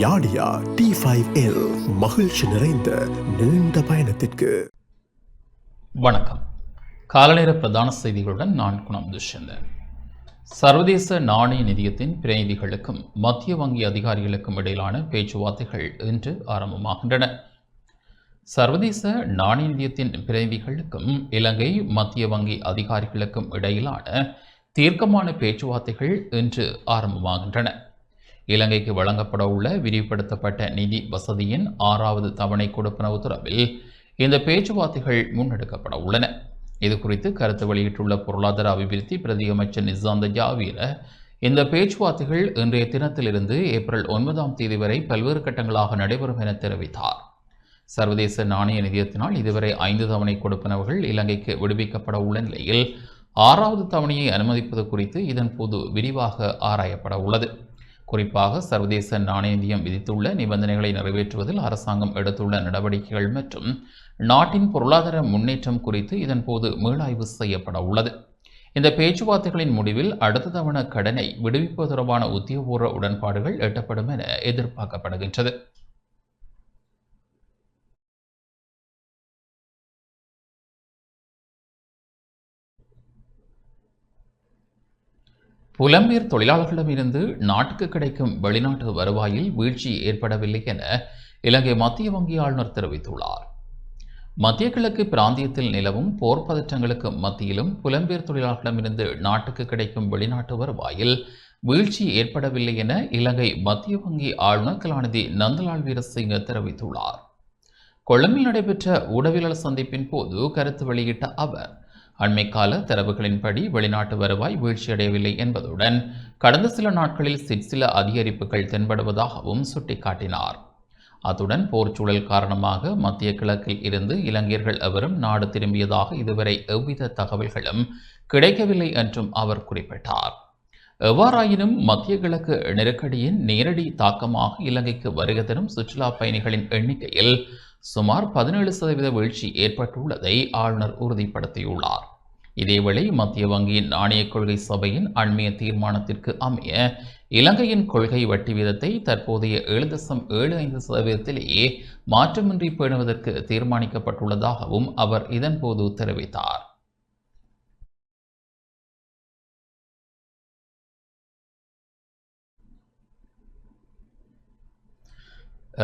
யாடியா T5L மகிழ்ச்சி நிறைந்த நீண்ட பயணத்திற்கு. வணக்கம். காலநேர பிரதான செய்திகளுடன் நான் குணம் துஷ்யந்தன். சர்வதேச நாணய நிதியத்தின் பிரதிநிதிகளுக்கும் மத்திய வங்கி அதிகாரிகளுக்கும் இடையிலான பேச்சுவார்த்தைகள் இன்று ஆரம்பமாகின்றன. சர்வதேச நாணய நிதியத்தின் பிரதிநிதிகளுக்கும் இலங்கை மத்திய வங்கி அதிகாரிகளுக்கும் இடையிலான தீர்க்கமான பேச்சுவார்த்தைகள் இன்று ஆரம்பமாகின்றன. இலங்கைக்கு வழங்கப்பட உள்ள விரிவுபடுத்தப்பட்ட நிதி வசதியின் 6வது தவணை கொடுப்பனவு தொடர்பில் இந்த பேச்சுவார்த்தைகள் முன்னெடுக்கப்பட உள்ளன. இது குறித்து கருத்து வெளியிட்டுள்ள பொருளாதார அபிவிருத்தி பிரதி அமைச்சர் நிசாந்த ஜாவீர, இந்த பேச்சுவார்த்தைகள் இன்றைய தினத்திலிருந்து ஏப்ரல் 9ஆம் தேதி வரை பல்வேறு கட்டங்களாக நடைபெறும் என தெரிவித்தார். சர்வதேச நாணய நிதியத்தினால் இதுவரை 5 தவணை கொடுப்பனவுகள் இலங்கைக்கு விடுவிக்கப்பட உள்ள நிலையில் 6வது தவணையை அனுமதிப்பது குறித்து இதன்போது விரிவாக ஆராயப்பட உள்ளது. குறிப்பாக சர்வதேச நாணய நிதியம் விதித்துள்ள நிபந்தனைகளை நிறைவேற்றுவதில் அரசாங்கம் எடுத்துள்ள நடவடிக்கைகள் மற்றும் நாட்டின் பொருளாதார முன்னேற்றம் குறித்து இதன்போது மீளாய்வு செய்யப்பட உள்ளது. இந்த பேச்சுவார்த்தைகளின் முடிவில் அடுத்த தவணை கடனை விடுவிப்பது தொடர்பான உத்தியோகபூர்வ உடன்பாடுகள் எட்டப்படும் என எதிர்பார்க்கப்படுகின்றது. புலம்பெயர் தொழிலாளர்களிடமிருந்து நாட்டுக்கு கிடைக்கும் வெளிநாட்டு வருவாயில் வீழ்ச்சி ஏற்படவில்லை என இலங்கை மத்திய வங்கி ஆளுநர் தெரிவித்துள்ளார். மத்திய கிழக்கு பிராந்தியத்தில் நிலவும் போர் பதற்றங்களுக்கு மத்தியிலும் புலம்பெயர் தொழிலாளர்களிடமிருந்து நாட்டுக்கு கிடைக்கும் வெளிநாட்டு வருவாயில் வீழ்ச்சி ஏற்படவில்லை என இலங்கை மத்திய வங்கி ஆளுநர் கலாநிதி நந்தலால் வீரசிங்க தெரிவித்துள்ளார். கொழும்பில் நடைபெற்ற ஊடகவியலாளர் சந்திப்பின் போது கருத்து வெளியிட்ட அவர், அண்மைக்கால தரவுகளின்படி வெளிநாட்டு வருவாய் வீழ்ச்சியடையவில்லை என்பதுடன் கடந்த சில நாட்களில் சில அதிகரிப்புகள் தென்படுவதாகவும் சுட்டிக்காட்டினார். அத்துடன் போர்ச்சூழல் காரணமாக மத்திய கிழக்கில் இருந்து இலங்கையர்கள் எவரும் நாடு திரும்பியதாக இதுவரை எவ்வித தகவல்களும் கிடைக்கவில்லை என்றும் அவர் குறிப்பிட்டார். எவ்வாறாயினும் மத்திய கிழக்கு நெருக்கடியின் நேரடி தாக்கமாக இலங்கைக்கு வருகை தரும் சுற்றுலா பயணிகளின் எண்ணிக்கையில் சுமார் 17% வீழ்ச்சி ஏற்பட்டுள்ளதை ஆளுநர் உறுதிப்படுத்தியுள்ளார். இதேவேளை மத்திய வங்கியின் நாணய கொள்கை சபையின் அண்மைய தீர்மானத்திற்கு அமைய இலங்கையின் கொள்கை வட்டி வீதத்தை தற்போதைய 7.75%லேயே மாற்றமின்றி பேணுவதற்கு தீர்மானிக்கப்பட்டுள்ளதாகவும் அவர் இதன்போது தெரிவித்தார்.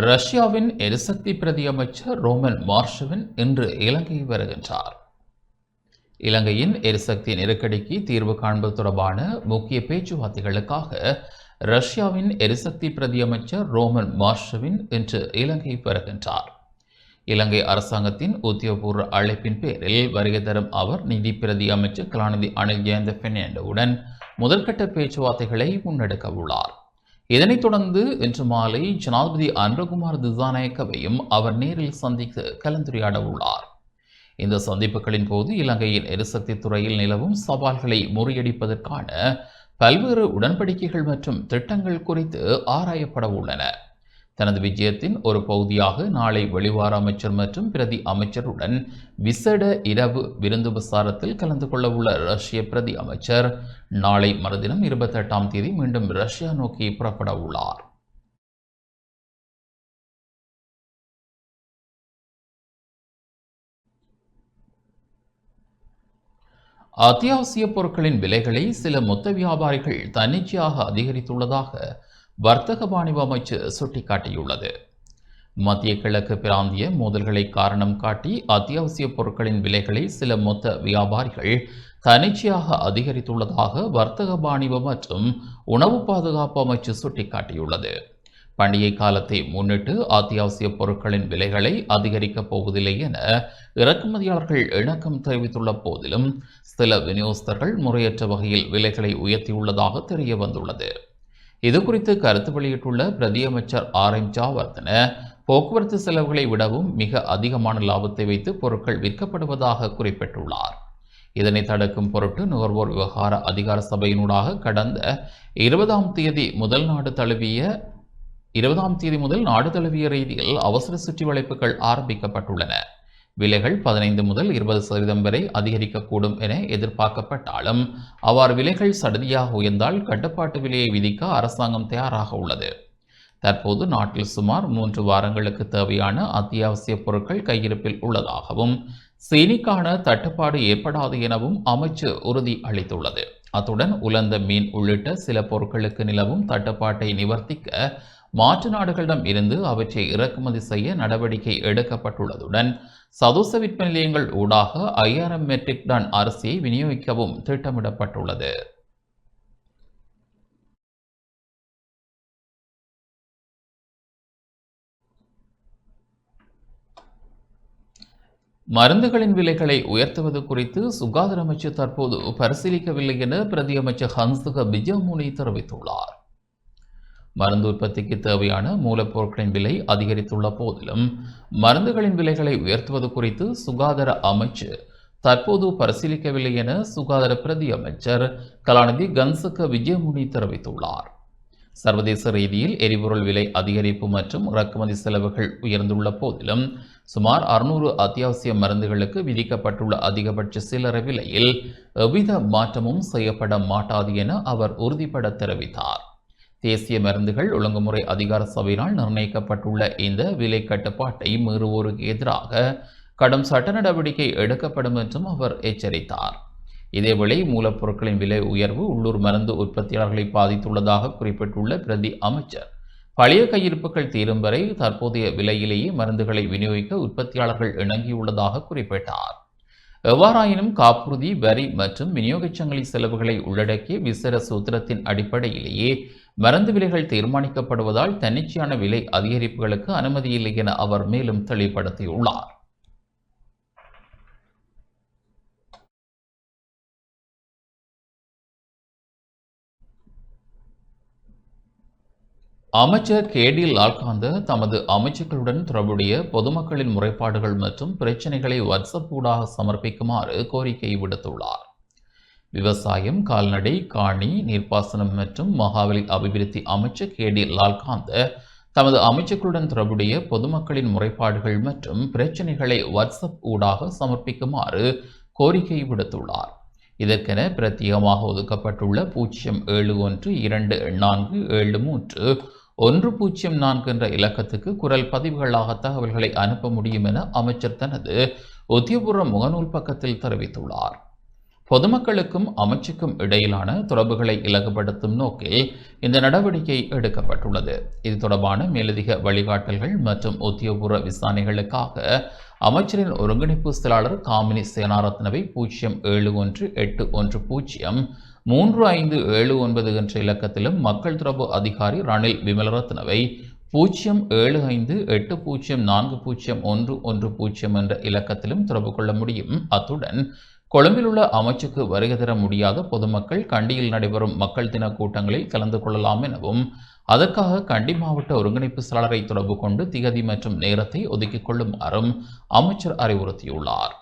ரஷ்யாவின் எரிசக்தி பிரதி அமைச்சர் ரோமன் மார்ஷவின் இன்று இலங்கை வருகின்றார். இலங்கையின் எரிசக்தி நெருக்கடிக்கு தீர்வு காண்பது தொடர்பான முக்கிய பேச்சுவார்த்தைகளுக்காக ரஷ்யாவின் எரிசக்தி பிரதி அமைச்சர் ரோமன் மார்ஷவின் இன்று இலங்கை வருகின்றார். இலங்கை அரசாங்கத்தின் உத்தியோகபூர்வ அழைப்பின் பேரில் வருகை தரும் அவர் நிதி பிரதி அமைச்சர் கலாநிதி அனில் ஜெயந்த பெர்னாண்டோவுடன் முதற்கட்ட பேச்சுவார்த்தைகளை முன்னெடுக்க உள்ளார். இதனைத் தொடர்ந்து இன்று மாலை ஜனாதிபதி அனுரகுமார் திசாநாயக்கவையும் அவர் நேரில் சந்தித்து கலந்துரையாட உள்ளார். இந்த சந்திப்புகளின் போது இலங்கையின் எரிசக்தி துறையில் நிலவும் சவால்களை முறியடிப்பதற்கான பல்வேறு உடன்படிக்கைகள் மற்றும் திட்டங்கள் குறித்து ஆராயப்பட உள்ளன. தனது விஜயத்தின் ஒரு பகுதியாக நாளை வெளிவார அமைச்சர் மற்றும் பிரதி அமைச்சருடன் விசேட இரவு விருந்து விசாரத்தில் கலந்து கொள்ள உள்ள ரஷ்ய பிரதி அமைச்சர் நாளை மறுதினம் 28ஆம் தேதி மீண்டும் ரஷ்யா நோக்கி புறப்பட உள்ளார். அத்தியாவசிய பொருட்களின் விலைகளை சில மொத்த வியாபாரிகள் தன்னிச்சையாக அதிகரித்துள்ளதாக வர்த்தக வாணிப அமைச்சு சுட்டிக்காட்டியுள்ளது. மத்திய கிழக்கு பிராந்திய மோதல்களை காரணம் காட்டி அத்தியாவசிய பொருட்களின் விலைகளை சில மொத்த வியாபாரிகள் தன்னிச்சையாக அதிகரித்துள்ளதாக வர்த்தக வாணிப மற்றும் உணவு பாதுகாப்பு அமைச்சு சுட்டிக்காட்டியுள்ளது. பண்டிகை காலத்தை முன்னிட்டு அத்தியாவசிய பொருட்களின் விலைகளை அதிகரிக்கப் போவதில்லை என இறக்குமதியாளர்கள் இணக்கம் தெரிவித்துள்ள போதிலும் சில விநியோகஸ்தர்கள் முறையற்ற வகையில் விலைகளை உயர்த்தியுள்ளதாக தெரிய வந்துள்ளது. இதுகுறித்து கருத்து வெளியிட்டுள்ள பிரதி அமைச்சர் RM ஜாவர்தன, போக்குவரத்து செலவுகளை விடவும் மிக அதிகமான லாபத்தை வைத்து பொருட்கள் விற்கப்படுவதாக குறிப்பிட்டுள்ளார். இதனை தடுக்கும் பொருட்டு நுகர்வோர் விவகார அதிகார சபையினூடாக கடந்த 20ஆம் தேதி முதல் நாடு தழுவிய ரீதியில் அவசர சுற்றி வளைப்புகள் ஆரம்பிக்கப்பட்டுள்ளன. விலைகள் 15 முதல் 20% வரை அதிகரிக்கக்கூடும் என எதிர்பார்க்கப்பட்டாலும் அவ்வாறு விலைகள் சடதியாக உயர்ந்தால் கட்டுப்பாட்டு விலையை விதிக்க அரசாங்கம் தயாராக உள்ளது. தற்போது நாட்டில் சுமார் 3 வாரங்களுக்கு தேவையான அத்தியாவசிய பொருட்கள் கையிருப்பில் உள்ளதாகவும் சீனிக்கான தட்டுப்பாடு ஏற்படாது எனவும் அமைச்சு உறுதி அளித்துள்ளது. அத்துடன் உலர்ந்த மீன் உள்ளிட்ட சில பொருட்களுக்கு நிலவும் தட்டுப்பாட்டை நிவர்த்திக்க மாற்று நாடுகளிடம் இருந்து அவற்றை இறக்குமதி செய்ய நடவடிக்கை எடுக்கப்பட்டுள்ளதுடன் சதோச விற்பனை நிலையங்கள் ஊடாக 5000 மெட்ரிக் டன் அரிசியை விநியோகிக்கவும் திட்டமிடப்பட்டுள்ளது. மருந்துகளின் விலைகளை உயர்த்துவது குறித்து சுகாதார அமைச்சு தற்போது பரிசீலிக்கவில்லை என பிரதி அமைச்சர் ஹன்சுக பிஜமுனி தெரிவித்துள்ளார். மருந்து உற்பத்திக்கு தேவையான மூலப்பொருட்களின் விலை அதிகரித்துள்ள போதிலும் மருந்துகளின் விலைகளை உயர்த்துவது குறித்து சுகாதார அமைச்சு தற்போது பரிசீலிக்கவில்லை என சுகாதார பிரதி அமைச்சர் கலாநிதி கன்சுக விஜயமுனி தெரிவித்துள்ளார். சர்வதேச ரீதியில் எரிபொருள் விலை அதிகரிப்பு மற்றும் இறக்குமதி செலவுகள் உயர்ந்துள்ள போதிலும் சுமார் 600 அத்தியாவசிய மருந்துகளுக்கு விதிக்கப்பட்டுள்ள அதிகபட்ச சில்லறை விலையில் எவ்வித மாற்றமும் செய்யப்பட மாட்டாது என அவர் உறுதிபட தெரிவித்தார். தேசிய மருந்துகள் ஒழுங்குமுறை அதிகார சபையினால் நிர்ணயிக்கப்பட்டுள்ள இந்த விலை கட்டுப்பாட்டை மீறுவோருக்கு எதிராக கடும் சட்ட நடவடிக்கை எடுக்கப்படும் என்றும் அவர் எச்சரித்தார். இதேவேளை மூலப்பொருட்களின் விலை உயர்வு உள்ளூர் மருந்து உற்பத்தியாளர்களை பாதித்துள்ளதாக குறிப்பிட்டுள்ள பிரதி அமைச்சர் பழைய கையிருப்புகள் தீரும் வரை தற்போதைய விலையிலேயே மருந்துகளை விநியோகிக்க உற்பத்தியாளர்கள் இணங்கியுள்ளதாக குறிப்பிட்டார். எவ்வாறாயினும் காப்புறுதி, வரி மற்றும் விநியோகச் சங்கிலி செலவுகளை உள்ளடக்கிய விசேட சூத்திரத்தின் அடிப்படையிலேயே மருந்து விலைகள் தீர்மானிக்கப்படுவதால் தன்னிச்சையான விலை அதிகரிப்புகளுக்கு அனுமதியில்லை என அவர் மேலும் தெளிவுபடுத்தியுள்ளார். அமைச்சர் கேடி லால்காந்த தமது அமைச்சுக்களுடன் தொடர்புடைய பொதுமக்களின் முறைப்பாடுகள் மற்றும் பிரச்சினைகளை வாட்ஸ்அப் ஊடாக சமர்ப்பிக்குமாறு கோரிக்கை விடுத்துள்ளார். விவசாயம், கால்நடை, காணி, நீர்ப்பாசனம் மற்றும் மகாவலி அபிவிருத்தி அமைச்சர் கேடி லால்காந்த தமது அமைச்சுக்களுடன் தொடர்புடைய பொதுமக்களின் முறைப்பாடுகள் மற்றும் பிரச்சினைகளை வாட்ஸ்அப் ஊடாக சமர்ப்பிக்குமாறு கோரிக்கை விடுத்துள்ளார். இதற்கென பிரத்யேகமாக ஒதுக்கப்பட்டுள்ள 07124731004 என்ற இலக்கத்துக்கு குரல் பதிவுகளாக தகவல்களை அனுப்ப முடியும் என அமைச்சர் தனது உத்தியோகபூர்வ முகநூல் பக்கத்தில் தெரிவித்துள்ளார். பொதுமக்களுக்கும் அமைச்சுக்கும் இடையிலான தொடர்புகளை இலகுபடுத்தும் நோக்கில் இந்த நடவடிக்கை எடுக்கப்பட்டுள்ளது. இது தொடர்பான மேலதிக வழிகாட்டல்கள் மற்றும் உத்தியோகபூர்வ விசாரணைகளுக்காக அமைச்சரின் ஒருங்கிணைப்பு செயலாளர் காமினி சேனாரத்னவை 07181103579 என்ற இலக்கத்திலும், மக்கள் தொடர்பு அதிகாரி ரணில் விமலரத்னவை 07580401110 என்ற இலக்கத்திலும் தொடர்பு கொள்ள முடியும். அத்துடன் கொழும்பில் உள்ள அமைச்சுக்கு வருகை தர முடியாத பொதுமக்கள் கண்டியில் நடைபெறும் மக்கள் தின கூட்டங்களில் கலந்து கொள்ளலாம் எனவும் அதற்காக கண்டி மாவட்ட ஒருங்கிணைப்பு செயலாளரை தொடர்பு கொண்டு திகதி மற்றும் நேரத்தை ஒதுக்கிக் கொள்ளுமாறும் அமைச்சர் அறிவுறுத்தியுள்ளார்.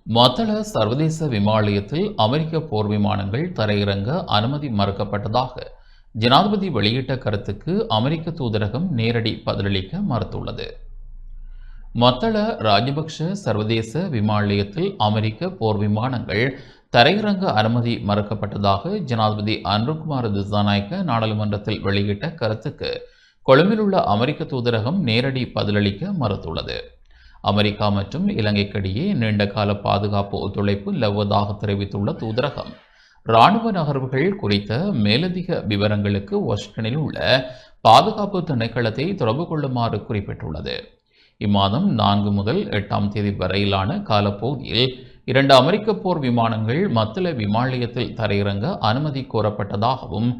மத்தள சர்வதேச விமான நிலையத்தில் அமெரிக்க போர் விமானங்கள் தரையிறங்க அனுமதி மறுக்கப்பட்டதாக ஜனாதிபதி வெளியிட்ட கருத்துக்கு அமெரிக்க தூதரகம் நேரடி பதிலளிக்க மறுத்துள்ளது. மத்தள ராஜபக்ஷ சர்வதேச விமான நிலையத்தில் அமெரிக்க போர் விமானங்கள் தரையிறங்க அனுமதி மறுக்கப்பட்டதாக ஜனாதிபதி அன்ருகுமார் திசாநாயக்க நாடாளுமன்றத்தில் வெளியிட்ட கருத்துக்கு கொழும்பில் உள்ள அமெரிக்க தூதரகம் நேரடி பதிலளிக்க மறுத்துள்ளது. அமெரிக்கா மற்றும் இலங்கைக்கிடையே நீண்டகால பாதுகாப்பு ஒத்துழைப்பு நிலவுவதாக தெரிவித்துள்ள தூதரகம் இராணுவ நகர்வுகள் குறித்த மேலதிக விவரங்களுக்கு வாஷிங்டனில் உள்ள பாதுகாப்பு திணைக்களத்தை தொடர்பு கொள்ளுமாறு குறிப்பிட்டுள்ளது. இம்மாதம் 4 முதல் 8ஆம் தேதி வரையிலான காலப்பகுதியில் 2 அமெரிக்க போர் விமானங்கள் மத்தள விமான நிலையத்தில் தரையிறங்க அனுமதி கோரப்பட்டதாகவும்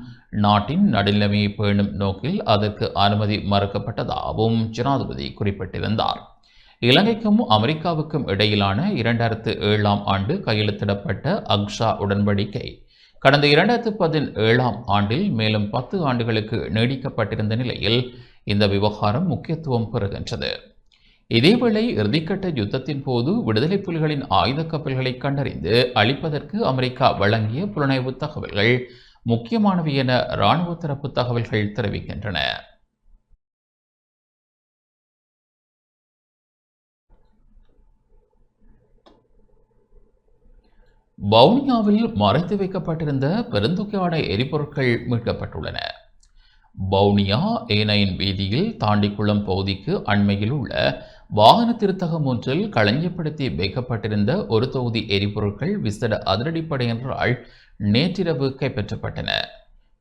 நாட்டின் நடுநிலைமையை பேணும் நோக்கில் அதற்கு அனுமதி மறுக்கப்பட்டதாகவும் ஜனாதிபதி குறிப்பிட்டிருந்தார். இலங்கைக்கும் அமெரிக்காவுக்கும் இடையிலான 2007ஆம் ஆண்டு கையெழுத்திடப்பட்ட அக்ஷா உடன்படிக்கை கடந்த 2017ஆம் ஆண்டில் மேலும் 10 ஆண்டுகளுக்கு நீடிக்கப்பட்டிருந்த நிலையில் இந்த விவகாரம் முக்கியத்துவம் பெறுகின்றது. இதேவேளை இறுதிக்கட்ட யுத்தத்தின் போது விடுதலை புலிகளின் ஆயுத கப்பல்களை கண்டறிந்து அழிப்பதற்கு அமெரிக்கா வழங்கிய புலனாய்வு தகவல்கள் முக்கியமானவை என இராணுவ தரப்பு தகவல்கள் தெரிவிக்கின்றன. வவுனியாவில் மறைத்து வைக்கப்பட்டிருந்த பெருந்தொகையான எரிபொருட்கள் மீட்கப்பட்டுள்ளன. வவுனியா ஏனையின் வீதியில் தாண்டிக்குளம் பகுதிக்கு அண்மையில் உள்ள வாகன திருத்தகம் ஒன்றில் களஞ்சியப்படுத்தி வைக்கப்பட்டிருந்த ஒரு தொகுதி எரிபொருட்கள் விசேட அதிரடிப்படையினரால் நேற்றிரவு கைப்பற்றப்பட்டன.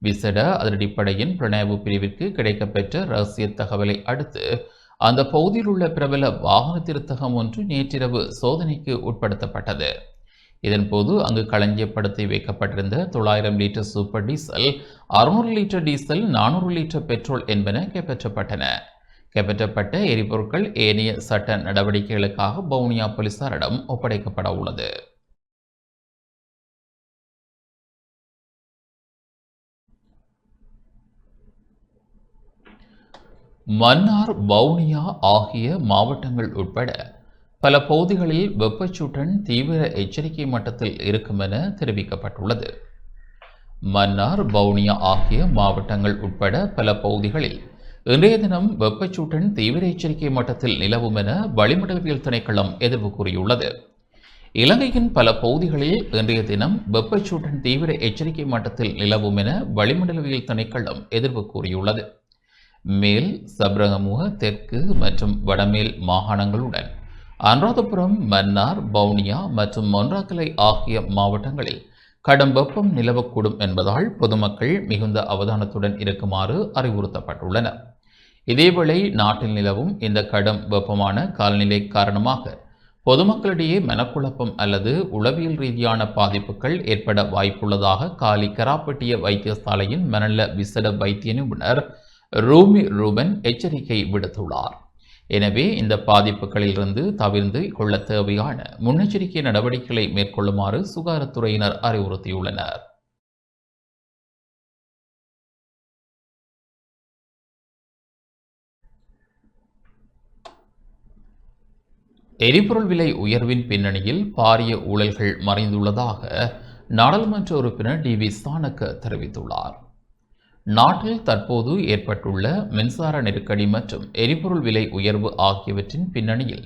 விசேட அதிரடிப்படையின் புலனாய்வு பிரிவிற்கு கிடைக்கப்பெற்ற ரகசிய தகவலை அடுத்து அந்த பகுதியில் உள்ள பிரபல வாகன திருத்தகம் ஒன்று நேற்றிரவு சோதனைக்கு உட்படுத்தப்பட்டது. இதன்போது அங்கு களஞ்சியப்படுத்தி வைக்கப்பட்டிருந்த 900 litre super diesel, 600 litre diesel, 400 litre petrol என்பன கைப்பற்றப்பட்டன. கைப்பற்றப்பட்ட எரிபொருட்கள் ஏனைய சட்ட நடவடிக்கைகளுக்காக வவுனியா போலீசாரிடம் ஒப்படைக்கப்பட உள்ளது. மன்னார், வவுனியா ஆகிய மாவட்டங்கள் உட்பட பல பகுதிகளில் வெப்பச்சூட்டன் தீவிர எச்சரிக்கை மட்டத்தில் இருக்கும் என தெரிவிக்கப்பட்டுள்ளது. மன்னார், வவுனியா ஆகிய மாவட்டங்கள் உட்பட பல பகுதிகளில் இன்றைய தினம் வெப்பச்சூட்டன் தீவிர எச்சரிக்கை மட்டத்தில் நிலவும் என வளிமண்டலவியல் திணைக்களம் எதிர்வு கூறியுள்ளது. இலங்கையின் பல பகுதிகளில் இன்றைய தினம் வெப்பச்சூட்டன் தீவிர எச்சரிக்கை மட்டத்தில் நிலவும் என வளிமண்டலவியல் திணைக்களம் எதிர்வு கூறியுள்ளது. மேல், சப்ரகமுக, தெற்கு மற்றும் வடமேல் மாகாணங்களுடன் அனுராதபுரம், மன்னார், வவுனியா மற்றும் மொன்றாகலை ஆகிய மாவட்டங்களில் கடும் வெப்பம் நிலவக்கூடும் என்பதால் பொதுமக்கள் மிகுந்த அவதானத்துடன் இருக்குமாறு அறிவுறுத்தப்பட்டுள்ளனர். இதேவேளை நாட்டில் நிலவும் இந்த கடும் வெப்பமான காலநிலை காரணமாக பொதுமக்களிடையே மனக்குழப்பம் அல்லது உளவியல் ரீதியான பாதிப்புகள் ஏற்பட வாய்ப்புள்ளதாக காலி கராப்பட்டிய வைத்தியசாலையின் மனநல விசேட வைத்திய நிபுணர் ரூமி ரூபன் எச்சரிக்கை விடுத்துள்ளார். எனவே இந்த பாதிப்புகளிலிருந்து தவிர்த்து கொள்ள தேவையான முன்னெச்சரிக்கை நடவடிக்கைகளை மேற்கொள்ளுமாறு சுகாதாரத்துறையினர் அறிவுறுத்தியுள்ளனர். எரிபொருள் விலை உயர்வின் பின்னணியில் பாரிய ஊழல்கள் மறைந்துள்ளதாக நாடாளுமன்ற உறுப்பினர் டி.வி. சாணக்க தெரிவித்துள்ளார். நாட்டில் தற்போது ஏற்பட்டுள்ள மின்சார நெருக்கடி மற்றும் எரிபொருள் விலை உயர்வு ஆகியவற்றின் பின்னணியில்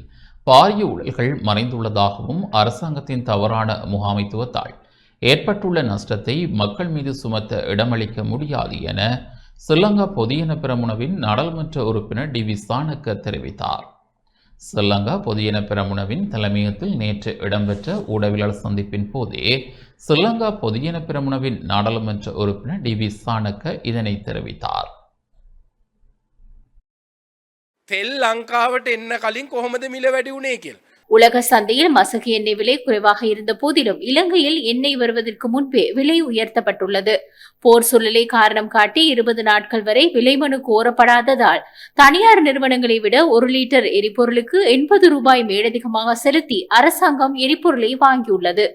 பாரிய ஊழல்கள் மறைந்துள்ளதாகவும் அரசாங்கத்தின் தவறான முகாமைத்துவத்தால் ஏற்பட்டுள்ள நஷ்டத்தை மக்கள் மீது சுமத்த இடமளிக்க முடியாது என ஸ்ரீலங்கா பொதுஜன பெரமுனவின் நாடாளுமன்ற உறுப்பினர் டி.வி. சாணக்க தெரிவித்தார். ஸ்ரீலங்கா பொதுஜன பெரமுனவின் தலைமையகத்தில் நேற்று இடம்பெற்ற ஊடகவியலாளர் சந்திப்பின் போதே ஸ்ரீலங்கா பொதுஜன பெரமுனவின் நாடாளுமன்ற உறுப்பினர் டி.வி. சாணக்க இதனை தெரிவித்தார். තෙල් ලංකාවට එන්න කලින් කොහොමද මිල වැඩි වුණේ කියලා. உலக சந்தையில் மசகு எண்ணெய் விலை குறைவாக இருந்த போதிலும் இலங்கையில் எண்ணெய் வருவதற்கு முன்பே விலை உயர்த்தப்பட்டுள்ளது. போர் சூழலை காரணம் காட்டி 20 நாட்கள் வரை விலை மனு கோரப்படாததால் தனியார் நிறுவனங்களை விட 1 லிட்டர் எரிபொருளுக்கு 80 ரூபாய் மேலதிகமாக செலுத்தி அரசாங்கம் எரிபொருளை வாங்கியுள்ளது.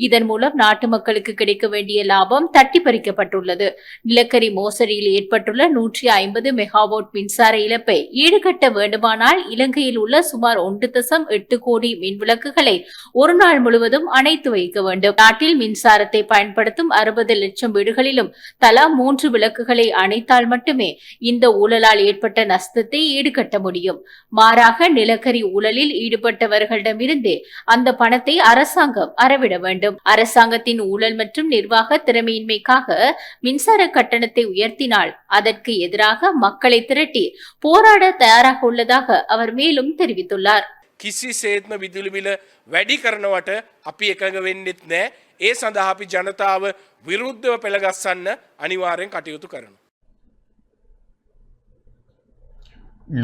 இதன் மூலம் நாட்டு மக்களுக்கு கிடைக்க வேண்டிய லாபம் தட்டி பறிக்கப்பட்டுள்ளது. நிலக்கரி மோசடியில் ஏற்பட்டுள்ள 150 மெகாவாட் மின்சார இழப்பை ஈடுகட்ட வேண்டுமானால் இலங்கையில் உள்ள சுமார் 1.8 கோடி மின் விளக்குகளை ஒரு நாள் முழுவதும் அணைத்து வைக்க வேண்டும். நாட்டில் மின்சாரத்தை பயன்படுத்தும் 60 லட்சம் வீடுகளிலும் தலா 3 விளக்குகளை அணைத்தால் மட்டுமே இந்த ஊழலால் ஏற்பட்ட நஷ்டத்தை ஈடுகட்ட முடியும். மாறாக நிலக்கரி ஊழலில் ஈடுபட்டவர்களிடமிருந்தே அந்த பணத்தை அரசாங்கம் அறவிட வேண்டும். அரசாங்கத்தின் ஊழல் மற்றும் நிர்வாக திறமையின்மைக்காக மின்சார கட்டணத்தை உயர்த்தினால் அதற்கு எதிராக மக்களை திரட்டி போராட தயாராக உள்ளதாக அவர் மேலும் தெரிவித்துள்ளார். කිසිසේත්ම විදුලි බිල වැඩි කරනවට අපි එකඟ වෙන්නෙත් නෑ. ඒ සඳහා අපි ජනතාව විරුද්ධව පෙළගස්සන්න අනිවාර්යෙන් කටයුතු කරනවා.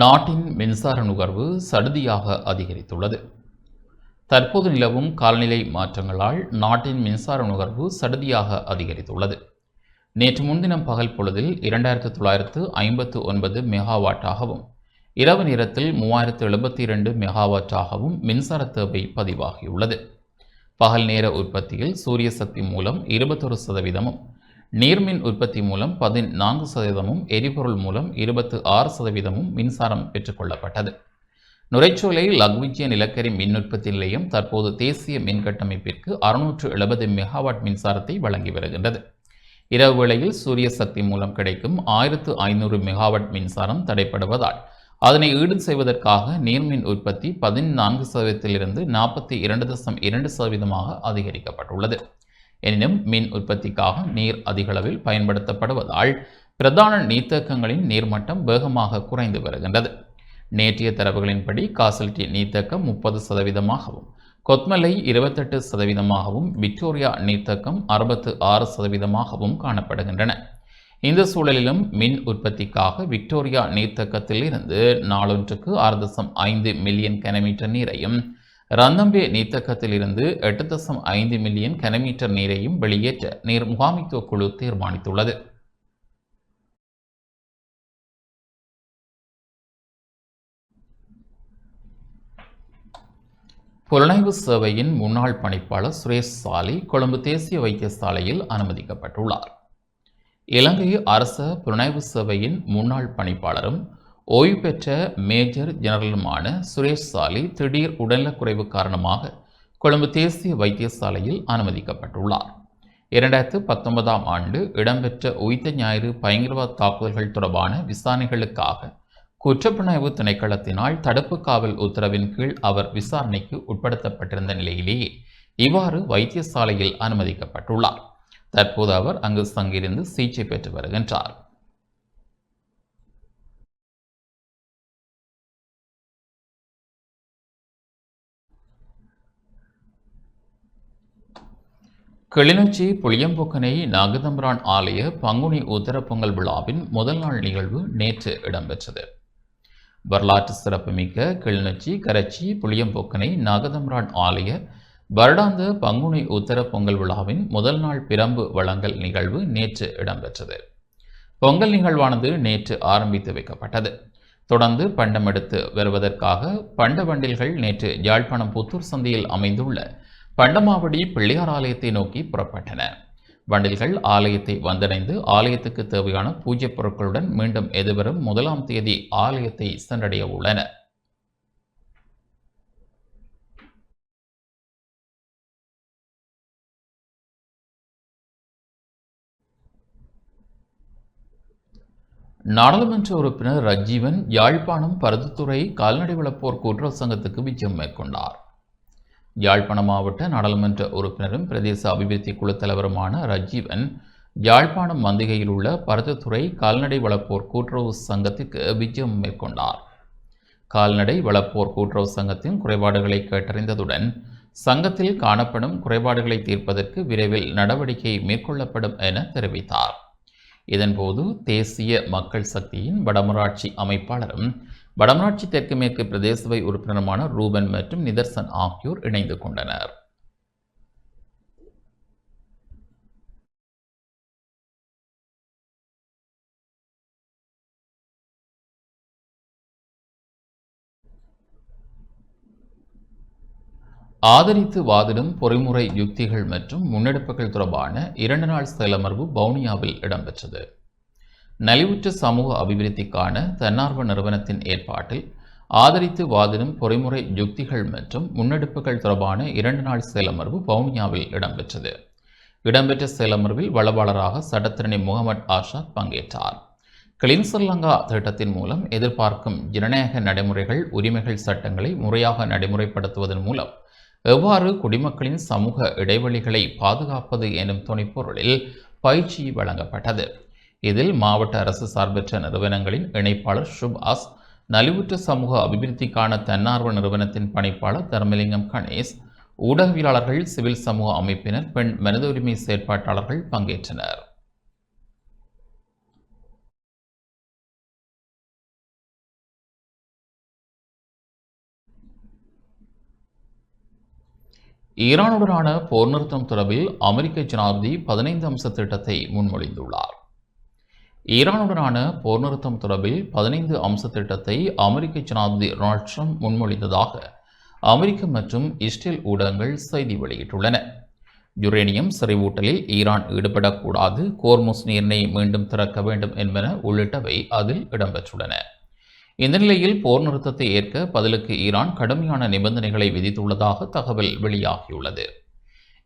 நாட்டின் மின்சார நுகர்வு சடுதியாக அதிகரித்துள்ளது. தற்போது நிலவும் காலநிலை மாற்றங்களால் நாட்டின் மின்சார நுகர்வு சடுதியாக அதிகரித்துள்ளது. நேற்று முன்தினம் பகல் பொழுதில் 2959 மெகாவாட்டாகவும் இரவு நேரத்தில் 3072 மெகாவாட்டாகவும் மின்சார தேவை பதிவாகியுள்ளது. பகல் நேர உற்பத்தியில் சூரிய சக்தி மூலம் 21%, நீர்மின் உற்பத்தி மூலம் 14%, எரிபொருள் மூலம் 26% மின்சாரம் பெற்றுக்கொள்ளப்பட்டது. நுரைச்சோலை லக்விஜ்ய நிலக்கரி மின் உற்பத்தி நிலையம் தற்போது தேசிய மின் கட்டமைப்பிற்கு 670 மெகாவாட் மின்சாரத்தை வழங்கி வருகின்றது. இரவு வேளையில் சூரிய சக்தி மூலம் கிடைக்கும் 1500 மெகாவாட் மின்சாரம் தடைப்படுவதால் அதனை ஈடு செய்வதற்காக நீர்மின் உற்பத்தி 14%இலிருந்து 42.2% அதிகரிக்கப்பட்டுள்ளது. எனினும் மின் உற்பத்திக்காக நீர் அதிகளவில் பயன்படுத்தப்படுவதால் பிரதான நீர்த்தேக்கங்களின் நீர்மட்டம் வேகமாக குறைந்து வருகின்றது. நேற்றைய தரவுகளின்படி காசல்டி நீர்த்தேக்கம் 30%, கொத்மலை 28%, விக்டோரியா நீர்த்தேக்கம் 66%, காணப்படுகின்றன. இந்த சூழலிலும் மின் உற்பத்திக்காக விக்டோரியா நீர்த்தேக்கத்தில் இருந்து நாளொன்றுக்கு 6.5 மில்லியன் கனமீட்டர் நீரையும், ரந்தம்பே நீர்த்தேக்கத்தில் இருந்து 8.5 மில்லியன் கனமீட்டர் நீரையும் வெளியேற்ற நீர் முகாமைத்துவ குழு தீர்மானித்துள்ளது. புலனாய்வு சேவையின் முன்னாள் பணிப்பாளர் சுரேஷ் சாலி கொழும்பு தேசிய வைத்தியசாலையில் அனுமதிக்கப்பட்டுள்ளார். இலங்கை அரச புலனாய்வு சேவையின் முன்னாள் பணிப்பாளரும் ஓய்வு பெற்ற மேஜர் ஜெனரலுமான சுரேஷ் சாலி திடீர் உடல்நலக்குறைவு காரணமாக கொழும்பு தேசிய வைத்தியசாலையில் அனுமதிக்கப்பட்டுள்ளார். 2019ஆம் ஆண்டு இடம்பெற்ற உயிர்த்த ஞாயிறு பயங்கரவாத தாக்குதல்கள் தொடர்பான விசாரணைகளுக்காக குற்றப்புலனாய்வு திணைக்களத்தினால் தடுப்பு காவல் உத்தரவின் கீழ் அவர் விசாரணைக்கு உட்படுத்தப்பட்டிருந்த நிலையிலேயே இவ்வாறு வைத்தியசாலையில் அனுமதிக்கப்பட்டுள்ளார். தற்போது அவர் அங்கு தங்கியிருந்து சிகிச்சை பெற்று வருகின்றார். கிளிநொச்சி புளியம்பொக்கனை நாகதம்பிரான் ஆலய பங்குனி உத்தர பொங்கல் விழாவின் முதல் நாள் நிகழ்வு நேற்று இடம்பெற்றது. வரலாற்று சிறப்புமிக்க கிளிநொச்சி கரச்சி புளியம்பொக்கனை நாகதம்பிரான் ஆலய வருடாந்த பங்குனி உத்தர பொங்கல் விழாவின் முதல் நாள் பிரம்பு வழங்கல் நிகழ்வு நேற்று இடம்பெற்றது. பொங்கல் நிகழ்வானது நேற்று ஆரம்பித்து வைக்கப்பட்டது. தொடர்ந்து பண்டம் எடுத்து வருவதற்காக பண்ட வண்டில்கள் நேற்று யாழ்ப்பாணம் புத்தூர் சந்தையில் அமைந்துள்ள பண்டமாவடி பிள்ளையார் ஆலயத்தை நோக்கி புறப்பட்டன. வண்டில்கள் ஆலயத்தை வந்தடைந்து ஆலயத்துக்கு தேவையான பூஜை பொருட்களுடன் மீண்டும் எதிர்வரும் 1ஆம் தேதி ஆலயத்தை சென்றடைய உள்ளன. நாடாளுமன்ற உறுப்பினர் ரஜீவன் யாழ்ப்பாணம் பருத்தித்துறை கால்நடை வளர்ப்போர் கூட்டுறவு சங்கத்துக்கு விஜயம் மேற்கொண்டார். யாழ்ப்பாணம் மாவட்ட நாடாளுமன்ற உறுப்பினரும் பிரதேச அபிவிருத்தி குழு தலைவருமான ரஜீவன் யாழ்ப்பாணம் மந்திகையில் உள்ள பருத்தித்துறை கால்நடை வளர்ப்போர் கூட்டுறவு சங்கத்திற்கு விஜயம் மேற்கொண்டார். கால்நடை வளர்ப்போர் கூட்டுறவு சங்கத்தின் குறைபாடுகளை கேட்டறிந்ததுடன் சங்கத்தில் காணப்படும் குறைபாடுகளை தீர்ப்பதற்கு விரைவில் நடவடிக்கை மேற்கொள்ளப்படும் என தெரிவித்தார். இதன்போது தேசிய மக்கள் சக்தியின் வடமராட்சி அமைப்பாளரும் வடமராட்சி தெற்கு மேற்கு பிரதேச சபை உறுப்பினருமான ரூபன் மற்றும் நிதர்சன் ஆகியோர் இணைந்து கொண்டனர். ஆதரித்து வாதிடும் பொறிமுறை யுக்திகள் மற்றும் முன்னெடுப்புகள் தொடர்பான 2 நாள் செயலமர்வு வவுனியாவில் இடம்பெற்றது. நலிவுற்ற சமூக அபிவிருத்திக்கான தன்னார்வ நிறுவனத்தின் ஏற்பாட்டில் ஆதரித்து வாதிடும் பொறிமுறை யுக்திகள் மற்றும் முன்னெடுப்புகள் தொடர்பான 2 நாள் செயலமர்வு வவுனியாவில் இடம்பெற்றது. இடம்பெற்ற செயலமர்வில் வளவாளராக சட்டத்திரணி முகமது ஆஷாத் பங்கேற்றார். கிளீன் ஸ்ரீலங்கா திட்டத்தின் மூலம் எதிர்பார்க்கும் ஜனநாயக நடைமுறைகள் உரிமைகள் சட்டங்களை முறையாக நடைமுறைப்படுத்துவதன் மூலம் எவ்வாறு குடிமக்களின் சமூக இடைவெளிகளை பாதுகாப்பது எனும் துணைப்பொருளில் பயிற்சி வழங்கப்பட்டது. இதில் மாவட்ட அரசு சார்பற்ற நிறுவனங்களின் இணைப்பாளர் சுபாஸ், நலிவுற்ற சமூக அபிவிருத்திக்கான தன்னார்வ நிறுவனத்தின் பணிப்பாளர் தர்மலிங்கம் கணேஷ், ஊடகவியலாளர்கள், சிவில் சமூக அமைப்பினர், பெண் மனித உரிமை செயற்பாட்டாளர்கள் பங்கேற்றனர். ஈரானுடனான போர் நிறுத்தம் தொடர்பில் அமெரிக்க ஜனாதிபதி 15 அம்ச திட்டத்தை முன்மொழிந்துள்ளார். ஈரானுடனான போர் நிறுத்தம் தொடர்பில் 15 அம்ச திட்டத்தை அமெரிக்க ஜனாதிபதி டொனால்ட் ட்ரம்ப் முன்மொழிந்ததாக அமெரிக்க மற்றும் இஸ்ரேல் ஊடகங்கள் செய்தி வெளியிட்டுள்ளன. யுரேனியம் செறிவூட்டலில் ஈரான் ஈடுபடக்கூடாது, கோர்முஸ் நீரினை மீண்டும் திறக்க வேண்டும் என்பன உள்ளிட்டவை அதில் இடம்பெற்றுள்ளன. இந்த நிலையில் போர் நிறுத்தத்தை ஏற்க பதிலுக்கு ஈரான் கடுமையான நிபந்தனைகளை விதித்துள்ளதாக தகவல் வெளியாகியுள்ளது.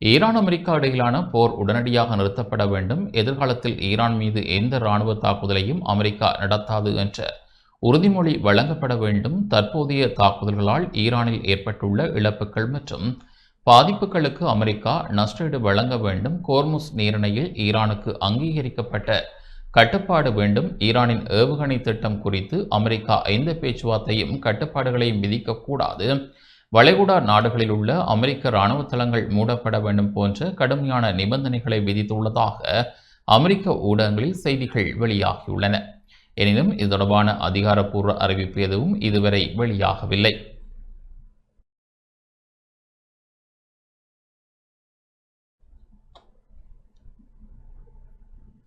ஈரான் அமெரிக்கா இடையிலான போர் உடனடியாக நிறுத்தப்பட வேண்டும், எதிர்காலத்தில் ஈரான் மீது எந்த இராணுவ தாக்குதலையும் அமெரிக்கா நடத்தாது என்ற உறுதிமொழி வழங்கப்பட வேண்டும். தற்போதைய தாக்குதல்களால் ஈரானில் ஏற்பட்டுள்ள இழப்புகள் மற்றும் பாதிப்புகளுக்கு அமெரிக்கா நஷ்டஈடு வழங்க வேண்டும். கோர்முஸ் நீரிணையில் ஈரானுக்கு அங்கீகரிக்கப்பட்ட கட்டுப்பாடு வேண்டும். ஈரானின் ஏவுகணை திட்டம் குறித்து அமெரிக்கா எந்த பேச்சுவார்த்தையும் கட்டுப்பாடுகளையும் விதிக்கக்கூடாது. வளைகுடா நாடுகளில் உள்ள அமெரிக்க இராணுவ தளங்கள் மூடப்பட வேண்டும் போன்ற கடுமையான நிபந்தனைகளை விதித்துள்ளதாக அமெரிக்க ஊடகங்களில் செய்திகள் வெளியாகியுள்ளன. எனினும் இது தொடர்பான அதிகாரப்பூர்வ அறிவிப்பு எதுவும் இதுவரை வெளியாகவில்லை.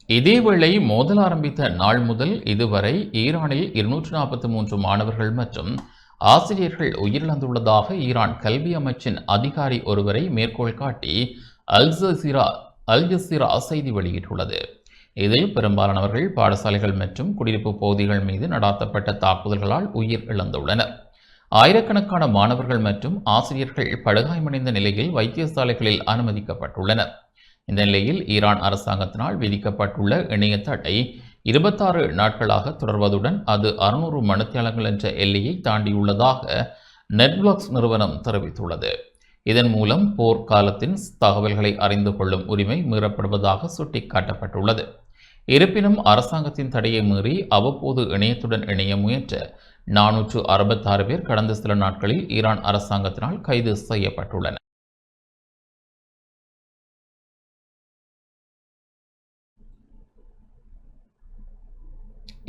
இதேவேளை மோதல் ஆரம்பித்த நாள் முதல் இதுவரை ஈரானில் 243 மாணவர்கள் மற்றும் ஆசிரியர்கள் உயிரிழந்துள்ளதாக ஈரான் கல்வி அமைச்சின் அதிகாரி ஒருவரை மேற்கோள் காட்டி அல் ஜசீரா செய்தி வெளியிட்டுள்ளது. இதில் பெரும்பாலானவர்கள் பாடசாலைகள் மற்றும் குடியிருப்பு பகுதிகள் மீது நடாத்தப்பட்ட தாக்குதல்களால் உயிர் இழந்துள்ளனர். ஆயிரக்கணக்கான மாணவர்கள் மற்றும் ஆசிரியர்கள் படுகாயமடைந்த நிலையில் வைத்தியசாலைகளில் அனுமதிக்கப்பட்டுள்ளனர். இந்த நிலையில் ஈரான் அரசாங்கத்தினால் விதிக்கப்பட்டுள்ள இணைய தடை 26 நாட்களாக தொடர்வதுடன் அது 600 மணித்தியாலங்கள் என்ற எல்லையை தாண்டியுள்ளதாக நெட்ஃபிளிக்ஸ் நிறுவனம் தெரிவித்துள்ளது. இதன் மூலம் போர் காலத்தின் தகவல்களை அறிந்து கொள்ளும் உரிமை மீறப்படுவதாக சுட்டிக்காட்டப்பட்டுள்ளது. இருப்பினும் அரசாங்கத்தின் தடையை மீறி அவ்வப்போது இணையத்துடன் இணைய முயன்ற 466 பேர் கடந்த சில நாட்களில் ஈரான் அரசாங்கத்தினால் கைது செய்யப்பட்டுள்ளனர்.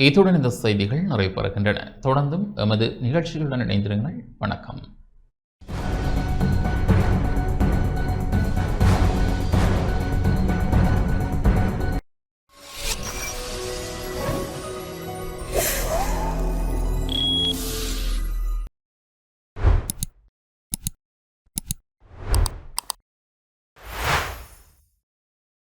இத்துடன் இந்த செய்திகள் நிறைவு பெறுகின்றன. தொடர்ந்தும் எமது நிகழ்ச்சிகளுடன் இணைந்திருங்கள். வணக்கம்.